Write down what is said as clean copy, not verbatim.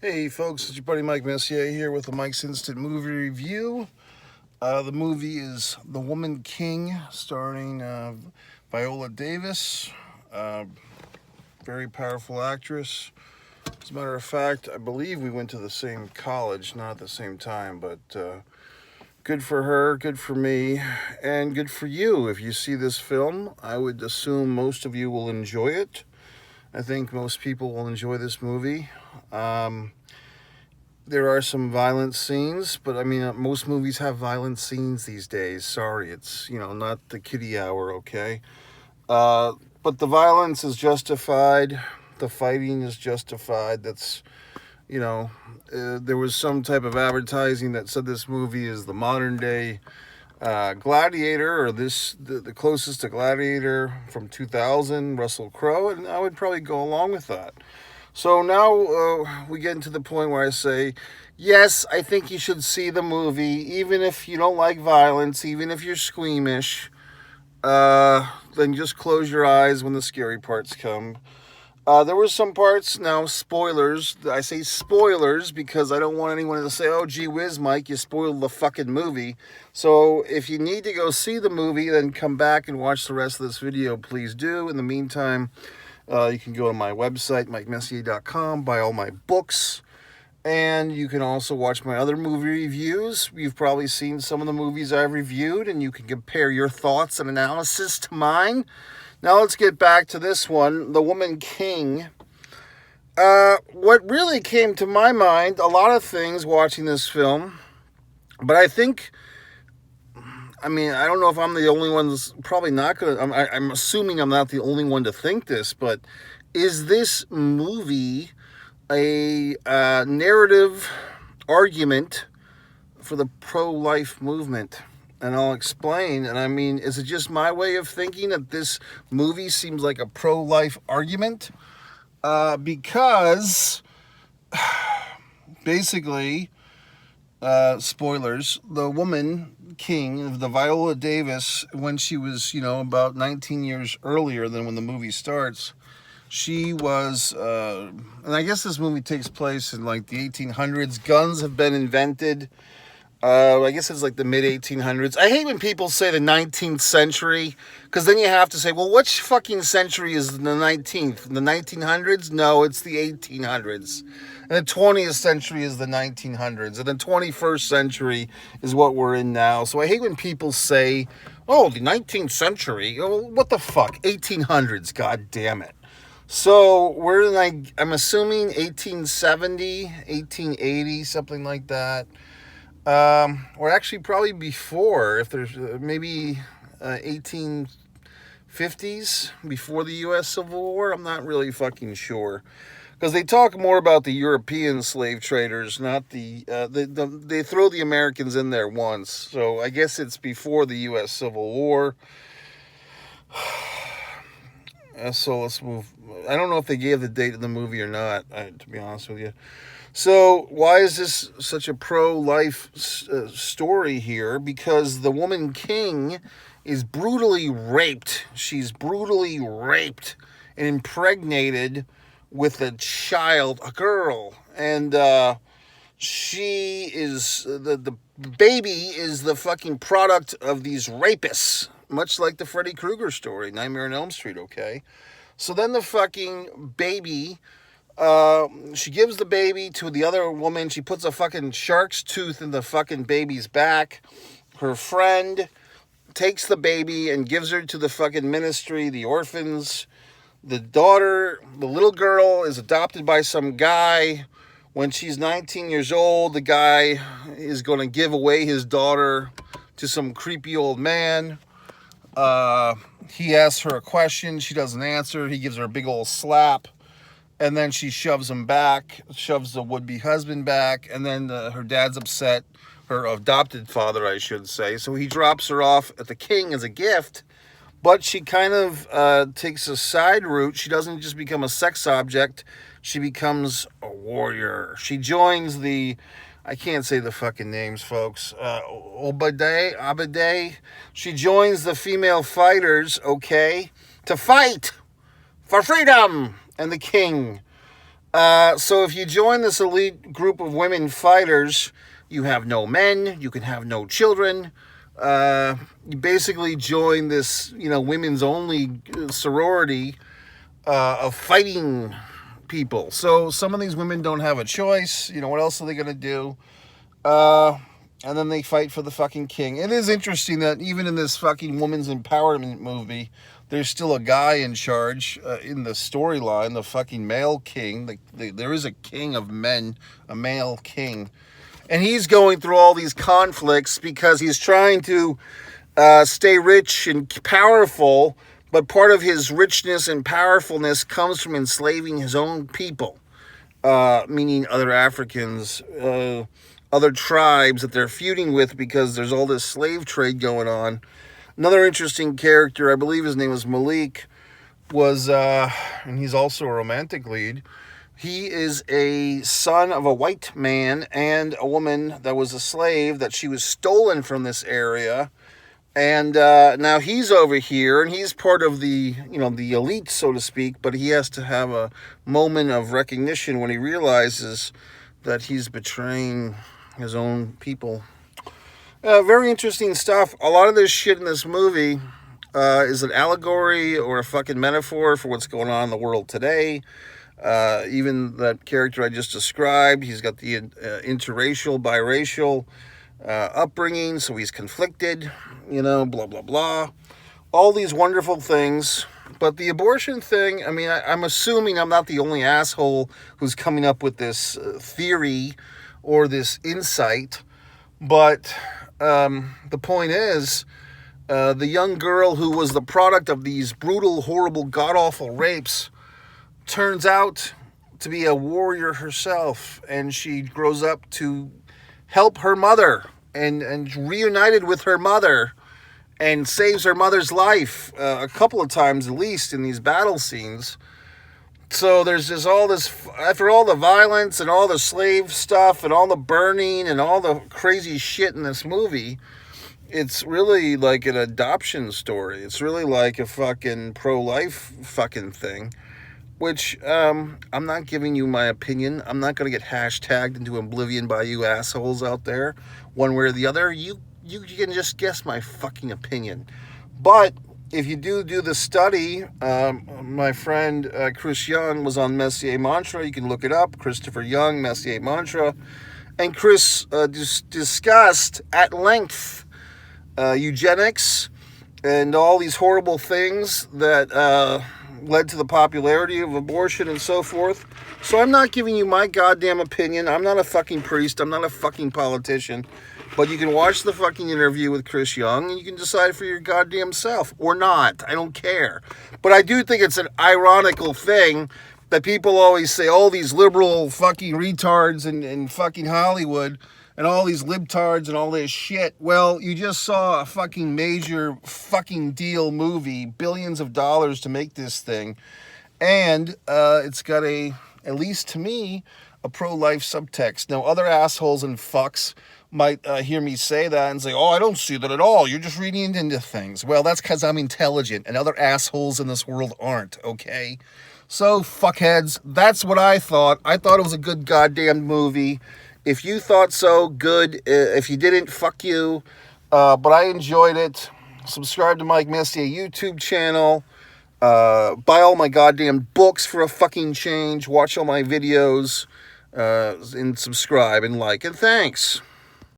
Hey folks, it's your buddy Mike Messier here with the Mike's Instant Movie Review. The movie is The Woman King, starring Viola Davis. Very powerful actress. As a matter of fact, I believe we went to the same college, not at the same time, but good for her, good for me, and good for you. If you see this film, I would assume most of you will enjoy it. I think most people will enjoy this movie. There are some violent scenes, but I mean, most movies have violent scenes these days. Sorry, it's, not the kiddie hour, okay? But the violence is justified. The fighting is justified. That's, there was some type of advertising that said this movie is the modern day Gladiator, or the closest to Gladiator from 2000, Russell Crowe, and I would probably go along with that. So now we get into the point where I say, yes, I think you should see the movie, even if you don't like violence, even if you're squeamish, then just close your eyes when the scary parts come. There were some parts, now spoilers, I say spoilers because I don't want anyone to say, oh gee whiz Mike, you spoiled the fucking movie. So if you need to go see the movie, then come back and watch the rest of this video, please do. In the meantime, you can go to my website, MikeMessier.com, buy all my books, and you can also watch my other movie reviews. You've probably seen some of the movies I've reviewed, and you can compare your thoughts and analysis to mine. Now let's get back to this one, The Woman King. What really came to my mind, a lot of things watching this film, but I don't know if I'm the only one that's probably not going to, I'm assuming I'm not the only one to think this, but is this movie a narrative argument for the pro-life movement? And I'll explain. And I mean, is it just my way of thinking that this movie seems like a pro-life argument? Because basically, spoilers, the Woman King, the Viola Davis, when she was, about 19 years earlier than when the movie starts, she was, and I guess this movie takes place in like the 1800s. Guns have been invented. I guess it's like the mid-1800s. I hate when people say the 19th century, because then you have to say, well, which fucking century is the 19th? The 1900s? No, it's the 1800s. And the 20th century is the 1900s. And the 21st century is what we're in now. So I hate when people say, oh, the 19th century? Oh, what the fuck? 1800s, god damn it. So we're in, like, I'm assuming 1870, 1880, something like that. Or actually probably before, if there's maybe 1850s, before the U.S. Civil War. I'm not really fucking sure, because they talk more about the European slave traders, not they throw the Americans in there once, so I guess it's before the U.S. Civil War. So let's move. I don't know if they gave the date of the movie or not, to be honest with you. So why is this such a pro-life story here? Because the Woman King is brutally raped. She's brutally raped and impregnated with a child, a girl. And she is, the baby is the fucking product of these rapists. Much like the Freddy Krueger story, Nightmare on Elm Street, okay? So then the fucking baby... she gives the baby to the other woman. She puts a fucking shark's tooth in the fucking baby's back. Her friend takes the baby and gives her to the fucking ministry, the orphans. The daughter, the little girl, is adopted by some guy. When she's 19 years old, the guy is going to give away his daughter to some creepy old man. He asks her a question. She doesn't answer. He gives her a big old slap. And then she shoves him back, shoves the would-be husband back, and then her dad's upset, her adopted father, I should say. So he drops her off at the king as a gift, but she kind of takes a side route. She doesn't just become a sex object. She becomes a warrior. She joins the, I can't say the fucking names, folks, Obade. She joins the female fighters, okay, to fight for freedom and the king. So if you join this elite group of women fighters, you have no men, you can have no children. You basically join this, women's only sorority of fighting people. So some of these women don't have a choice. What else are they going to do? And then they fight for the fucking king. It is interesting that even in this fucking women's empowerment movie, there's still a guy in charge in the storyline, the fucking male king. There is a king of men, a male king. And he's going through all these conflicts because he's trying to stay rich and powerful, but part of his richness and powerfulness comes from enslaving his own people, meaning other Africans, other tribes that they're feuding with because there's all this slave trade going on. Another interesting character, I believe his name was Malik, and he's also a romantic lead. He is a son of a white man and a woman that was a slave that she was stolen from this area. And now he's over here, and he's part of the elite, so to speak, but he has to have a moment of recognition when he realizes that he's betraying his own people. Very interesting stuff. A lot of this shit in this movie is an allegory or a fucking metaphor for what's going on in the world today. Even that character I just described, he's got the interracial, biracial upbringing, so he's conflicted, blah, blah, blah. All these wonderful things. But the abortion thing, I'm assuming I'm not the only asshole who's coming up with this theory or this insight. But the point is, the young girl who was the product of these brutal, horrible, god-awful rapes turns out to be a warrior herself, and she grows up to help her mother and reunited with her mother and saves her mother's life a couple of times at least in these battle scenes. So there's just all this, after all the violence and all the slave stuff and all the burning and all the crazy shit in this movie, it's really like an adoption story. It's really like a fucking pro-life fucking thing, which I'm not giving you my opinion. I'm not going to get hashtagged into oblivion by you assholes out there, one way or the other. You can just guess my fucking opinion. But if you do the study, my friend Chris Young was on Messier Mantra. You can look it up, Christopher Young, Messier Mantra. And Chris discussed at length eugenics and all these horrible things that led to the popularity of abortion and so forth. So I'm not giving you my goddamn opinion. I'm not a fucking priest. I'm not a fucking politician. But you can watch the fucking interview with Chris Young and you can decide for your goddamn self. Or not. I don't care. But I do think it's an ironical thing that people always say, oh, these liberal fucking retards in fucking Hollywood and all these libtards and all this shit. Well, you just saw a fucking major fucking deal movie, billions of dollars to make this thing. And it's got at least to me, a pro-life subtext. Now, other assholes and fucks might hear me say that and say, oh, I don't see that at all. You're just reading into things. Well, that's because I'm intelligent and other assholes in this world aren't, okay? So, fuckheads, that's what I thought. I thought it was a good goddamn movie. If you thought so, good. If you didn't, fuck you. But I enjoyed it. Subscribe to Mike Messier YouTube channel. Buy all my goddamn books for a fucking change. Watch all my videos. And subscribe and like. And thanks.